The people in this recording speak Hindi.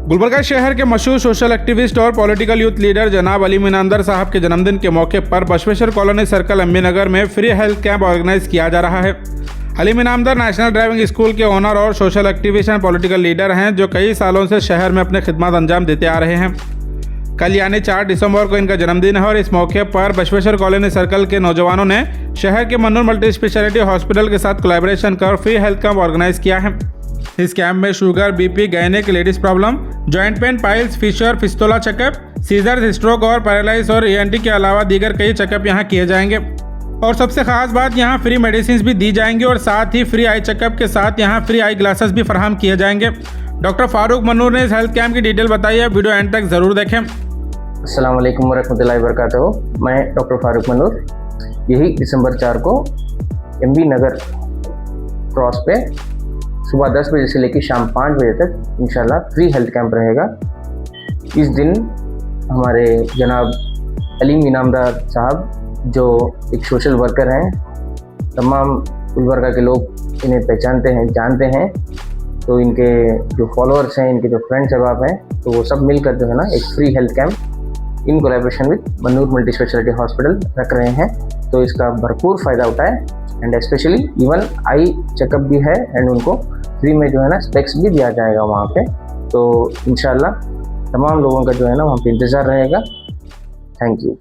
गुलबर्गा शहर के मशहूर सोशल एक्टिविस्ट और पॉलिटिकल यूथ लीडर जनाब अलीम इनामदार साहब के जन्मदिन के मौके पर बसवेश्वर कॉलोनी सर्कल एमबी नगर में फ्री हेल्थ कैंप ऑर्गेनाइज किया जा रहा है। Aleem Inamdar national driving school के ओनर और social activist and political leader हैं, जो कई सालों से शहर में अपने खिदमत अंजाम देते आ रहे हैं। कल यानी 4 दिसंबर को इनका जन्मदिन है और इस मौके पर बसवेश्वर कॉलोनी सर्कल के नौजवानों ने शहर के मन्नूर मल्टी स्पेशलिटी हॉस्पिटल के साथ कोलैबोरेशन कर फ्री हेल्थ कैंप ऑर्गेनाइज किया है। इस कैंप में शुगर, बीपी, गायनेक, ladies problem, joint pain, piles, fissure, fistula checkup, seizure, stroke और पैरालाइज और ईएनटी के अलावा दीगर कई चेकअप यहाँ किए जाएंगे। और सबसे खास बात, यहाँ फ्री मेडिसिन भी दी जाएंगी और साथ ही फ्री आई चेकअप के साथ यहाँ फ्री आई ग्लासेस भी फराहम किए जाएंगे। डॉक्टर फारूक मन्नूर ने इस हेल्थ कैंप की डिटेल बताई है, वीडियो एंड तक जरूर देखें। अस्सलाम वालेकुम वरहमतुल्लाहि वबरकातुहू। मैं डॉक्टर फारूक मन्नूर, यही दिसंबर 4 को एमबी नगर क्रॉस पे सुबह 10 बजे से लेकर शाम 5 बजे तक इंशाल्लाह फ्री हेल्थ कैंप रहेगा। इस दिन हमारे जनाब अलीम इनामदार साहब, जो एक सोशल वर्कर हैं, तमाम गुलबर्गा के लोग इन्हें पहचानते हैं, जानते हैं। तो इनके जो फॉलोअर्स हैं, इनके जो फ्रेंड्स अहबाब हैं, तो वो सब मिलकर जो है ना एक free health camp in collaboration with Mannur multi speciality hospital रख रहे हैं। तो इसका भरपूर फ़ायदा उठाए and specially even eye checkup भी है एंड उनको फ्री में जो है ना स्पेक्स भी दिया जाएगा वहाँ पे। तो इंशाल्लाह तमाम लोगों का जो है ना वहाँ पे इंतज़ार रहेगा। Thank you.